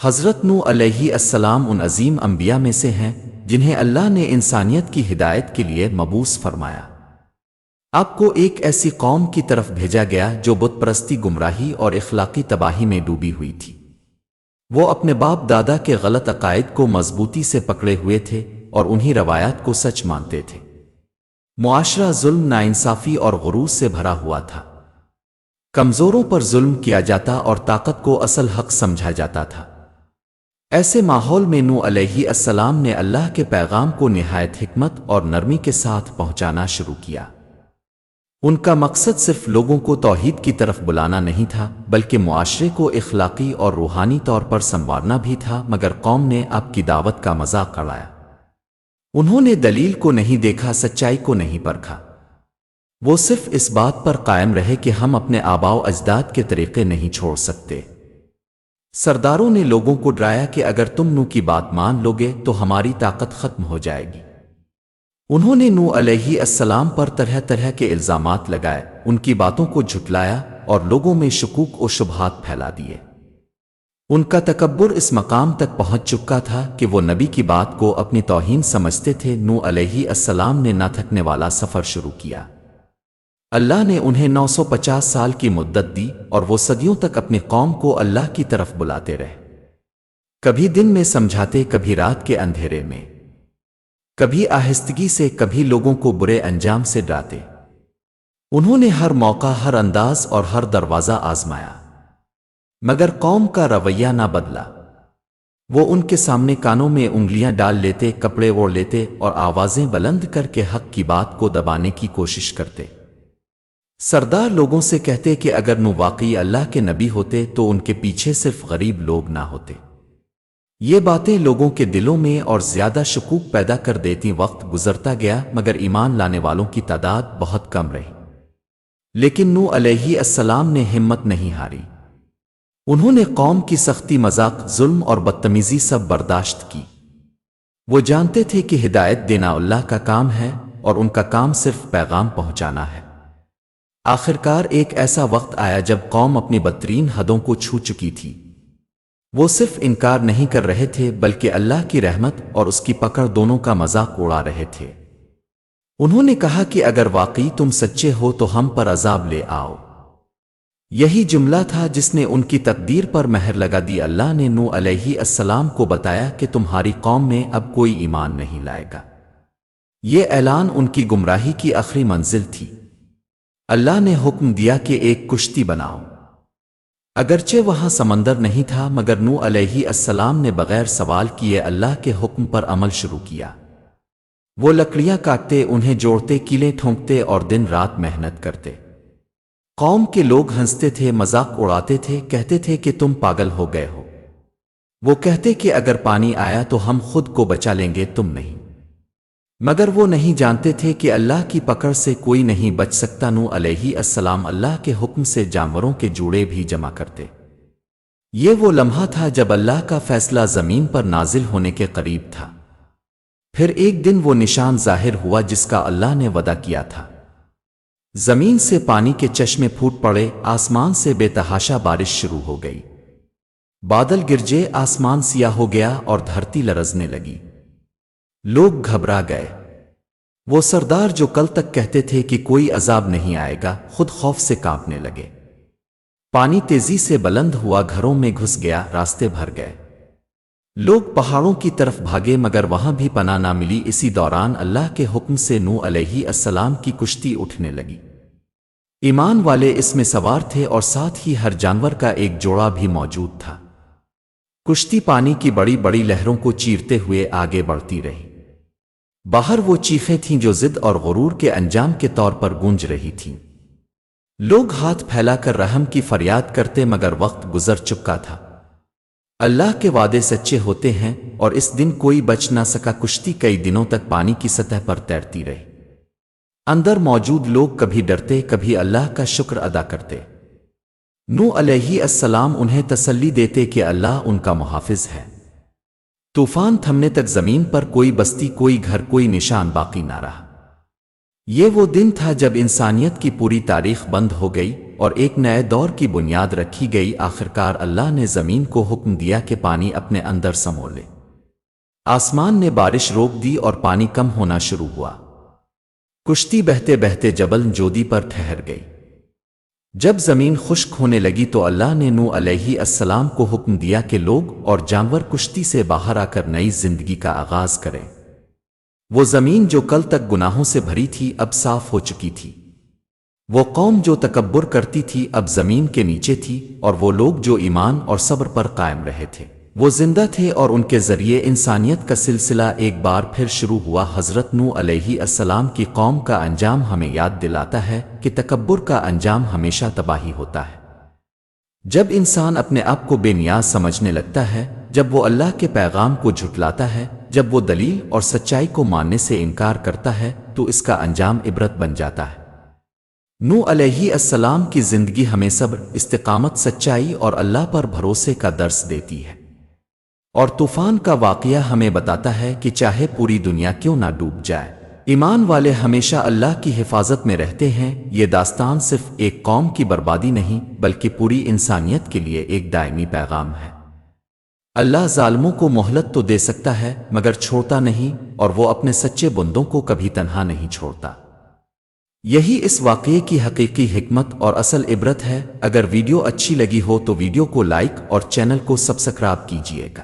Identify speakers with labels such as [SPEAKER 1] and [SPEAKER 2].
[SPEAKER 1] حضرت نوح علیہ السلام ان عظیم انبیاء میں سے ہیں جنہیں اللہ نے انسانیت کی ہدایت کے لیے مبعوث فرمایا۔ آپ کو ایک ایسی قوم کی طرف بھیجا گیا جو بت پرستی، گمراہی اور اخلاقی تباہی میں ڈوبی ہوئی تھی۔ وہ اپنے باپ دادا کے غلط عقائد کو مضبوطی سے پکڑے ہوئے تھے اور انہی روایات کو سچ مانتے تھے۔ معاشرہ ظلم، ناانصافی اور غرور سے بھرا ہوا تھا۔ کمزوروں پر ظلم کیا جاتا اور طاقت کو اصل حق سمجھا جاتا تھا۔ ایسے ماحول میں نوح علیہ السلام نے اللہ کے پیغام کو نہایت حکمت اور نرمی کے ساتھ پہنچانا شروع کیا۔ ان کا مقصد صرف لوگوں کو توحید کی طرف بلانا نہیں تھا، بلکہ معاشرے کو اخلاقی اور روحانی طور پر سنوارنا بھی تھا، مگر قوم نے آپ کی دعوت کا مذاق اڑایا۔ انہوں نے دلیل کو نہیں دیکھا، سچائی کو نہیں پرکھا۔ وہ صرف اس بات پر قائم رہے کہ ہم اپنے آباء و اجداد کے طریقے نہیں چھوڑ سکتے۔ سرداروں نے لوگوں کو ڈرایا کہ اگر تم نوح کی بات مان لوگے تو ہماری طاقت ختم ہو جائے گی۔ انہوں نے نوح علیہ السلام پر طرح طرح کے الزامات لگائے، ان کی باتوں کو جھٹلایا اور لوگوں میں شکوک و شبہات پھیلا دیے۔ ان کا تکبر اس مقام تک پہنچ چکا تھا کہ وہ نبی کی بات کو اپنی توہین سمجھتے تھے۔ نوح علیہ السلام نے نہ تھکنے والا سفر شروع کیا۔ اللہ نے انہیں 950 سال کی مدت دی اور وہ صدیوں تک اپنی قوم کو اللہ کی طرف بلاتے رہے۔ کبھی دن میں سمجھاتے، کبھی رات کے اندھیرے میں، کبھی آہستگی سے، کبھی لوگوں کو برے انجام سے ڈراتے۔ انہوں نے ہر موقع، ہر انداز اور ہر دروازہ آزمایا، مگر قوم کا رویہ نہ بدلا۔ وہ ان کے سامنے کانوں میں انگلیاں ڈال لیتے، کپڑے اوڑھ لیتے اور آوازیں بلند کر کے حق کی بات کو دبانے کی کوشش کرتے۔ سردار لوگوں سے کہتے کہ اگر نوح واقعی اللہ کے نبی ہوتے تو ان کے پیچھے صرف غریب لوگ نہ ہوتے۔ یہ باتیں لوگوں کے دلوں میں اور زیادہ شکوک پیدا کر دیتی۔ وقت گزرتا گیا مگر ایمان لانے والوں کی تعداد بہت کم رہی، لیکن نوح علیہ السلام نے ہمت نہیں ہاری۔ انہوں نے قوم کی سختی، مذاق، ظلم اور بدتمیزی سب برداشت کی۔ وہ جانتے تھے کہ ہدایت دینا اللہ کا کام ہے اور ان کا کام صرف پیغام پہنچانا ہے۔ آخرکار ایک ایسا وقت آیا جب قوم اپنی بدترین حدوں کو چھو چکی تھی۔ وہ صرف انکار نہیں کر رہے تھے بلکہ اللہ کی رحمت اور اس کی پکڑ دونوں کا مذاق اڑا رہے تھے۔ انہوں نے کہا کہ اگر واقعی تم سچے ہو تو ہم پر عذاب لے آؤ۔ یہی جملہ تھا جس نے ان کی تقدیر پر مہر لگا دی۔ اللہ نے نوح علیہ السلام کو بتایا کہ تمہاری قوم میں اب کوئی ایمان نہیں لائے گا۔ یہ اعلان ان کی گمراہی کی آخری منزل تھی۔ اللہ نے حکم دیا کہ ایک کشتی بناؤ۔ اگرچہ وہاں سمندر نہیں تھا مگر نوح علیہ السلام نے بغیر سوال کیے اللہ کے حکم پر عمل شروع کیا۔ وہ لکڑیاں کاٹتے، انہیں جوڑتے، کیلیں ٹھونکتے اور دن رات محنت کرتے۔ قوم کے لوگ ہنستے تھے، مذاق اڑاتے تھے، کہتے تھے کہ تم پاگل ہو گئے ہو۔ وہ کہتے کہ اگر پانی آیا تو ہم خود کو بچا لیں گے، تم نہیں۔ مگر وہ نہیں جانتے تھے کہ اللہ کی پکڑ سے کوئی نہیں بچ سکتا۔ نوح علیہ السلام اللہ کے حکم سے جانوروں کے جوڑے بھی جمع کرتے۔ یہ وہ لمحہ تھا جب اللہ کا فیصلہ زمین پر نازل ہونے کے قریب تھا۔ پھر ایک دن وہ نشان ظاہر ہوا جس کا اللہ نے وعدہ کیا تھا۔ زمین سے پانی کے چشمے پھوٹ پڑے، آسمان سے بے تحاشا بارش شروع ہو گئی، بادل گرجے، آسمان سیاہ ہو گیا اور دھرتی لرزنے لگی۔ لوگ گھبرا گئے۔ وہ سردار جو کل تک کہتے تھے کہ کوئی عذاب نہیں آئے گا، خود خوف سے کانپنے لگے۔ پانی تیزی سے بلند ہوا، گھروں میں گھس گیا، راستے بھر گئے۔ لوگ پہاڑوں کی طرف بھاگے مگر وہاں بھی پناہ نہ ملی۔ اسی دوران اللہ کے حکم سے نوح علیہ السلام کی کشتی اٹھنے لگی۔ ایمان والے اس میں سوار تھے اور ساتھ ہی ہر جانور کا ایک جوڑا بھی موجود تھا۔ کشتی پانی کی بڑی بڑی لہروں کو چیرتے ہوئے آگے بڑھتی رہی۔ باہر وہ چیخیں تھیں جو ضد اور غرور کے انجام کے طور پر گونج رہی تھیں۔ لوگ ہاتھ پھیلا کر رحم کی فریاد کرتے مگر وقت گزر چکا تھا۔ اللہ کے وعدے سچے ہوتے ہیں اور اس دن کوئی بچ نہ سکا۔ کشتی کئی دنوں تک پانی کی سطح پر تیرتی رہی۔ اندر موجود لوگ کبھی ڈرتے، کبھی اللہ کا شکر ادا کرتے۔ نوح علیہ السلام انہیں تسلی دیتے کہ اللہ ان کا محافظ ہے۔ طوفان تھمنے تک زمین پر کوئی بستی، کوئی گھر، کوئی نشان باقی نہ رہا۔ یہ وہ دن تھا جب انسانیت کی پوری تاریخ بند ہو گئی اور ایک نئے دور کی بنیاد رکھی گئی۔ آخرکار اللہ نے زمین کو حکم دیا کہ پانی اپنے اندر سمو لے۔ آسمان نے بارش روک دی اور پانی کم ہونا شروع ہوا۔ کشتی بہتے بہتے جبل جودی پر ٹھہر گئی۔ جب زمین خشک ہونے لگی تو اللہ نے نوح علیہ السلام کو حکم دیا کہ لوگ اور جانور کشتی سے باہر آ کر نئی زندگی کا آغاز کریں۔ وہ زمین جو کل تک گناہوں سے بھری تھی اب صاف ہو چکی تھی۔ وہ قوم جو تکبر کرتی تھی اب زمین کے نیچے تھی، اور وہ لوگ جو ایمان اور صبر پر قائم رہے تھے وہ زندہ تھے، اور ان کے ذریعے انسانیت کا سلسلہ ایک بار پھر شروع ہوا۔ حضرت نوح علیہ السلام کی قوم کا انجام ہمیں یاد دلاتا ہے کہ تکبر کا انجام ہمیشہ تباہی ہوتا ہے۔ جب انسان اپنے آپ کو بے نیاز سمجھنے لگتا ہے، جب وہ اللہ کے پیغام کو جھٹلاتا ہے، جب وہ دلیل اور سچائی کو ماننے سے انکار کرتا ہے، تو اس کا انجام عبرت بن جاتا ہے۔ نوح علیہ السلام کی زندگی ہمیں صبر، استقامت، سچائی اور اللہ پر بھروسے کا درس دیتی ہے، اور طوفان کا واقعہ ہمیں بتاتا ہے کہ چاہے پوری دنیا کیوں نہ ڈوب جائے، ایمان والے ہمیشہ اللہ کی حفاظت میں رہتے ہیں۔ یہ داستان صرف ایک قوم کی بربادی نہیں بلکہ پوری انسانیت کے لیے ایک دائمی پیغام ہے۔ اللہ ظالموں کو مہلت تو دے سکتا ہے مگر چھوڑتا نہیں، اور وہ اپنے سچے بندوں کو کبھی تنہا نہیں چھوڑتا۔ یہی اس واقعے کی حقیقی حکمت اور اصل عبرت ہے۔ اگر ویڈیو اچھی لگی ہو تو ویڈیو کو لائک اور چینل کو سبسکرائب کیجیے گا۔